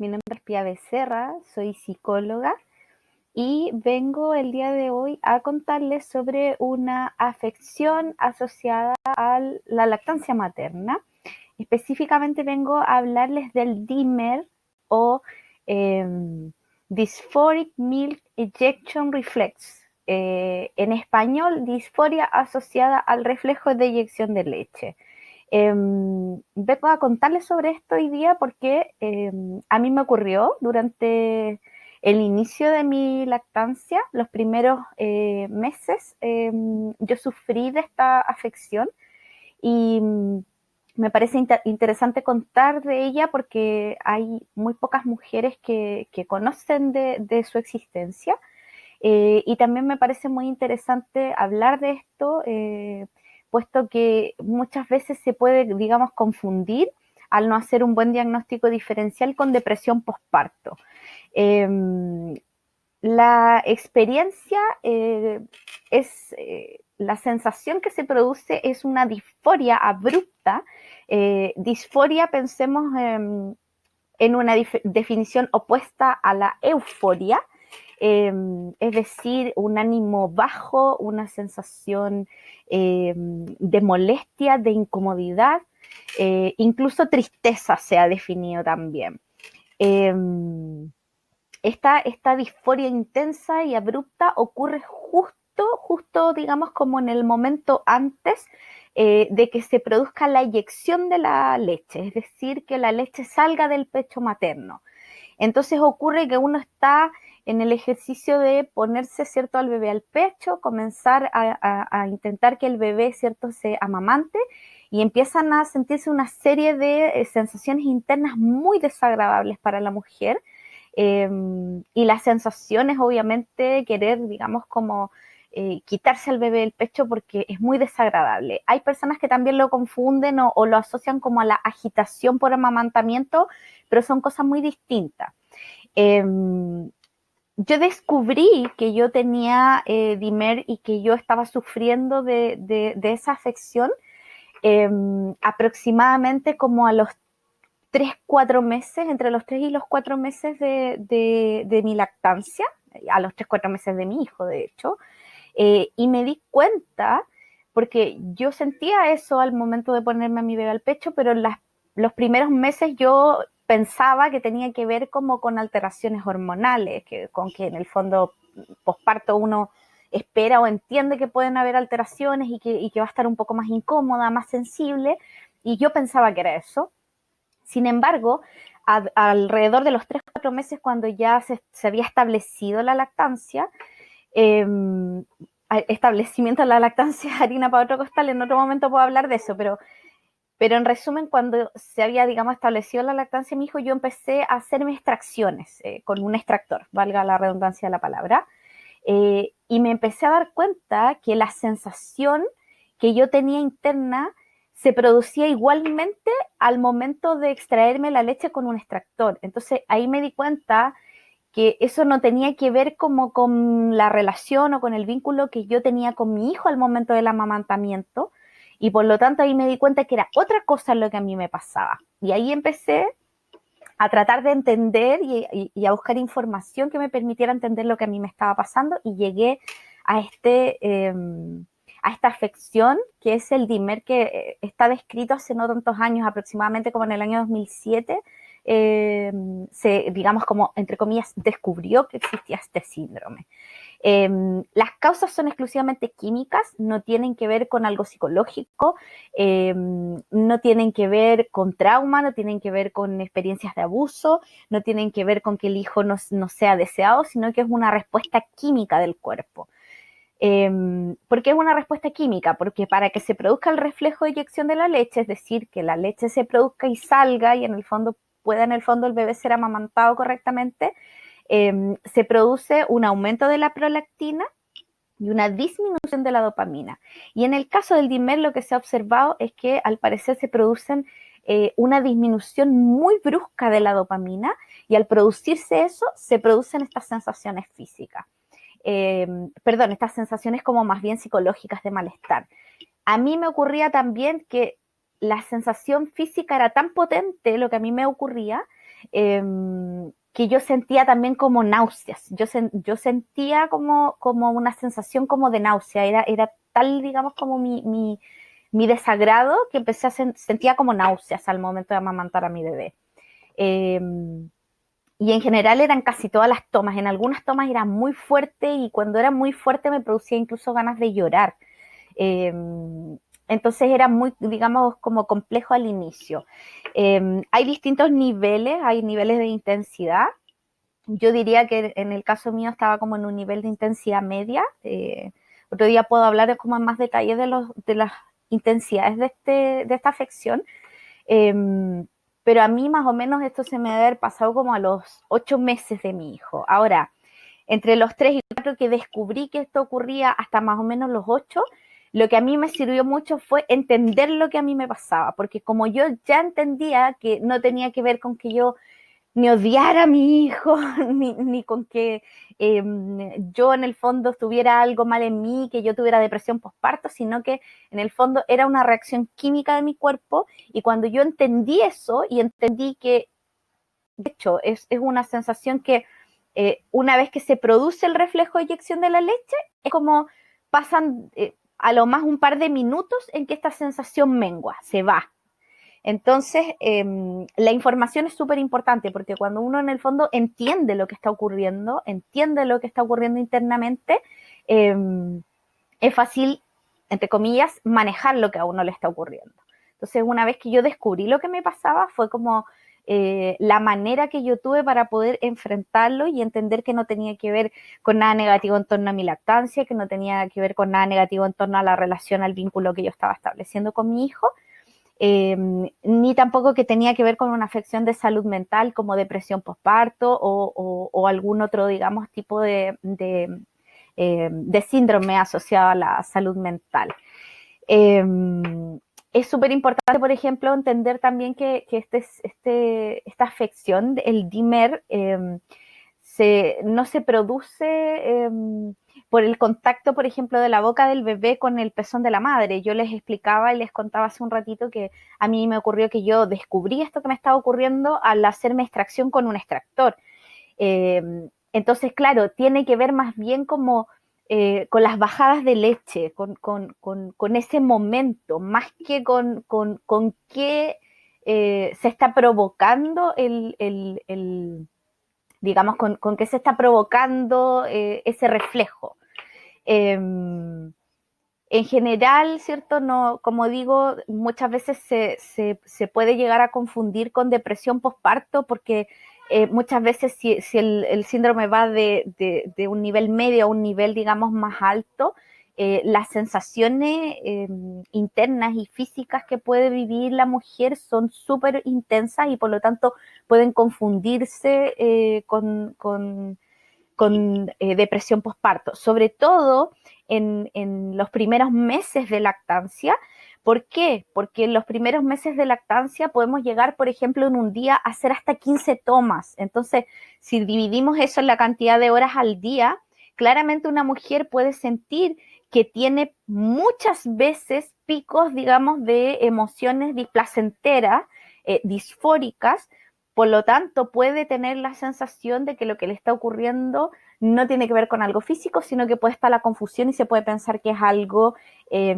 mi nombre es Pia Becerra, soy psicóloga y vengo el día de hoy a contarles sobre una afección asociada a la lactancia materna. Específicamente vengo a hablarles del DIMER o eh, Dysphoric Milk Ejection Reflex. En español, disforia asociada al reflejo de eyección de leche. Vengo a contarles sobre esto hoy día porque a mí me ocurrió durante el inicio de mi lactancia, los primeros meses, yo sufrí de esta afección y me parece interesante contar de ella porque hay muy pocas mujeres que conocen de su existencia. Y también me parece muy interesante hablar de esto, puesto que muchas veces se puede, digamos, confundir al no hacer un buen diagnóstico diferencial con depresión postparto. Eh, la experiencia la sensación que se produce es una disforia abrupta. Disforia, pensemos en una definición opuesta a la euforia, es decir, un ánimo bajo, una sensación de molestia, de incomodidad, incluso tristeza se ha definido también. Eh, esta disforia intensa y abrupta ocurre justo, digamos, como en el momento antes de que se produzca la eyección de la leche, es decir, que la leche salga del pecho materno. Entonces ocurre que uno está en el ejercicio de ponerse, ¿cierto?, al bebé al pecho, comenzar a intentar que el bebé, ¿cierto?, se amamante y empiezan a sentirse una serie de sensaciones internas muy desagradables para la mujer. Y las sensaciones, obviamente, querer, digamos, como quitarse al bebé del pecho porque es muy desagradable. Hay personas que también lo confunden o lo asocian como a la agitación por amamantamiento, pero son cosas muy distintas. Yo descubrí que yo tenía DIMER y que yo estaba sufriendo de esa afección aproximadamente como a los 3, 4 meses, entre los 3 y los 4 meses de mi lactancia, a los 3, 4 meses de mi hijo, de hecho, y me di cuenta, porque yo sentía eso al momento de ponerme a mi bebé al pecho, pero en los primeros meses yo pensaba que tenía que ver como con alteraciones hormonales, con que en el fondo posparto uno espera o entiende que pueden haber alteraciones y que va a estar un poco más incómoda, más sensible, y yo pensaba que era eso. Sin embargo, alrededor de los 3, 4 meses, cuando ya se había establecido la lactancia, eh, establecimiento de la lactancia harina para otro costal, en otro momento puedo hablar de eso, pero en resumen, cuando se había, digamos, establecido la lactancia de mi hijo, yo empecé a hacerme extracciones con un extractor, valga la redundancia de la palabra, y me empecé a dar cuenta que la sensación que yo tenía interna se producía igualmente al momento de extraerme la leche con un extractor. Entonces ahí me di cuenta que eso no tenía que ver como con la relación o con el vínculo que yo tenía con mi hijo al momento del amamantamiento, y por lo tanto ahí me di cuenta que era otra cosa lo que a mí me pasaba. Y ahí empecé a tratar de entender y a buscar información que me permitiera entender lo que a mí me estaba pasando, y llegué a a esta afección que es el DIMER, que está descrito hace no tantos años, aproximadamente como en el año 2007, digamos, como entre comillas, descubrió que existía este síndrome. Las causas son exclusivamente químicas, no tienen que ver con algo psicológico, no tienen que ver con trauma, no tienen que ver con experiencias de abuso, no tienen que ver con que el hijo no sea deseado, sino que es una respuesta química del cuerpo. ¿Por qué es una respuesta química? Porque para que se produzca el reflejo de eyección de la leche, es decir, que la leche se produzca y salga y en el fondo pueda en el fondo el bebé ser amamantado correctamente, se produce un aumento de la prolactina y una disminución de la dopamina. Y en el caso del DIMER lo que se ha observado es que al parecer se producen una disminución muy brusca de la dopamina, y al producirse eso se producen estas sensaciones físicas. Perdón, estas sensaciones como más bien psicológicas de malestar. A mí me ocurría también que la sensación física era tan potente, lo que a mí me ocurría, que yo sentía también como náuseas. Yo sentía como una sensación como de náusea. Era tal, digamos, como mi desagrado que empecé sentía como náuseas al momento de amamantar a mi bebé. Eh, y en general eran casi todas las tomas. En algunas tomas era muy fuerte y cuando era muy fuerte me producía incluso ganas de llorar. Eh, entonces era muy, digamos, como complejo al inicio. Hay distintos niveles, hay niveles de intensidad. Yo diría que en el caso mío estaba como en un nivel de intensidad media. Otro día puedo hablar como en más detalle de las intensidades de esta afección. Eh, pero a mí más o menos esto se me debe haber pasado como a los 8 meses de mi hijo. Ahora, entre los 3 y 4 que descubrí que esto ocurría hasta más o menos los 8, lo que a mí me sirvió mucho fue entender lo que a mí me pasaba, porque como yo ya entendía que no tenía que ver con que yo ni odiar a mi hijo, ni con que yo en el fondo tuviera algo mal en mí, que yo tuviera depresión postparto, sino que en el fondo era una reacción química de mi cuerpo y cuando yo entendí eso y entendí que, de hecho, es una sensación que una vez que se produce el reflejo de eyección de la leche, es como pasan a lo más un par de minutos en que esta sensación mengua, se va. Entonces, la información es súper importante porque cuando uno en el fondo entiende lo que está ocurriendo, entiende lo que está ocurriendo internamente, eh, es fácil, entre comillas, manejar lo que a uno le está ocurriendo. Entonces, una vez que yo descubrí lo que me pasaba, fue como la manera que yo tuve para poder enfrentarlo y entender que no tenía que ver con nada negativo en torno a mi lactancia, que no tenía que ver con nada negativo en torno a la relación, al vínculo que yo estaba estableciendo con mi hijo, ni tampoco que tenía que ver con una afección de salud mental como depresión postparto o algún otro, digamos, tipo de síndrome asociado a la salud mental. Eh, es súper importante, por ejemplo, entender también que esta afección, el DIMER, no se produce por el contacto, por ejemplo, de la boca del bebé con el pezón de la madre. Yo les explicaba y les contaba hace un ratito que a mí me ocurrió que yo descubrí esto que me estaba ocurriendo al hacerme extracción con un extractor. Eh, entonces, claro, tiene que ver más bien como con las bajadas de leche, con ese momento, más que con qué se está provocando digamos, con qué se está provocando ese reflejo. En general, ¿cierto? No, como digo, muchas veces se puede llegar a confundir con depresión postparto porque muchas veces si el síndrome va de un nivel medio a un nivel, digamos, más alto, las sensaciones internas y físicas que puede vivir la mujer son súper intensas y por lo tanto pueden confundirse con depresión postparto, sobre todo en los primeros meses de lactancia. ¿Por qué? Porque en los primeros meses de lactancia podemos llegar, por ejemplo, en un día a hacer hasta 15 tomas. Entonces, si dividimos eso en la cantidad de horas al día, claramente una mujer puede sentir que tiene muchas veces picos, digamos, de emociones displacenteras, disfóricas, por lo tanto, puede tener la sensación de que lo que le está ocurriendo no tiene que ver con algo físico, sino que puede estar la confusión y se puede pensar que es algo eh,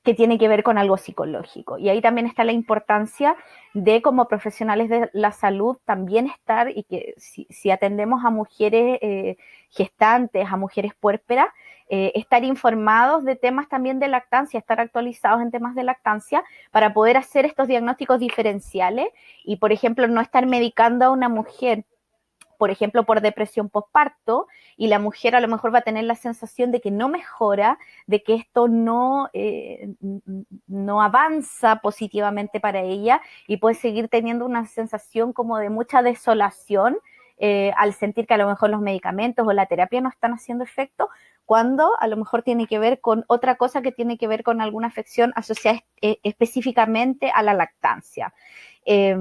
que tiene que ver con algo psicológico. Y ahí también está la importancia de, como profesionales de la salud, también estar, y que si atendemos a mujeres gestantes, a mujeres puérperas, estar informados de temas también de lactancia, estar actualizados en temas de lactancia para poder hacer estos diagnósticos diferenciales y, por ejemplo, no estar medicando a una mujer, por ejemplo, por depresión postparto, y la mujer a lo mejor va a tener la sensación de que no mejora, de que esto no avanza positivamente para ella y puede seguir teniendo una sensación como de mucha desolación al sentir que a lo mejor los medicamentos o la terapia no están haciendo efecto, cuando a lo mejor tiene que ver con otra cosa que tiene que ver con alguna afección asociada específicamente a la lactancia. Eh,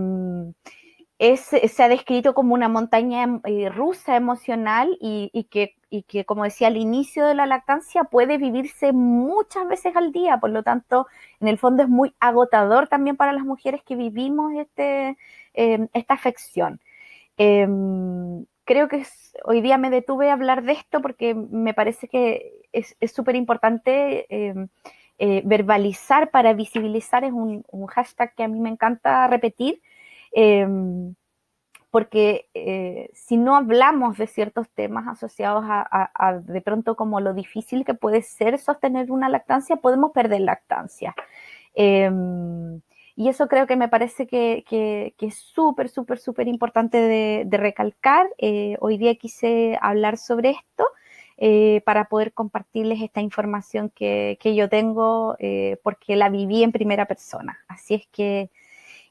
se ha descrito como una montaña rusa emocional y que, como decía, al inicio de la lactancia puede vivirse muchas veces al día, por lo tanto, en el fondo es muy agotador también para las mujeres que vivimos esta afección. Creo que hoy día me detuve a hablar de esto porque me parece que es súper importante verbalizar para visibilizar, es un hashtag que a mí me encanta repetir, eh, porque si no hablamos de ciertos temas asociados a de pronto como lo difícil que puede ser sostener una lactancia, podemos perder lactancia. Eh, y eso creo que me parece que es súper, súper, súper importante de recalcar. Hoy día quise hablar sobre esto para poder compartirles esta información que yo tengo porque la viví en primera persona. Así es que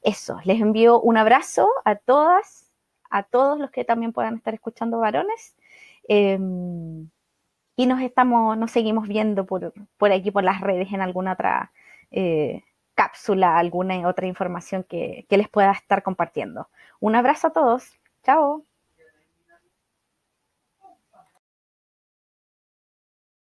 eso, les envío un abrazo a todas, a todos los que también puedan estar escuchando varones. Eh, y nos seguimos viendo por aquí, por las redes, en alguna otra eh, cápsula, alguna otra información que les pueda estar compartiendo. Un abrazo a todos. Chao.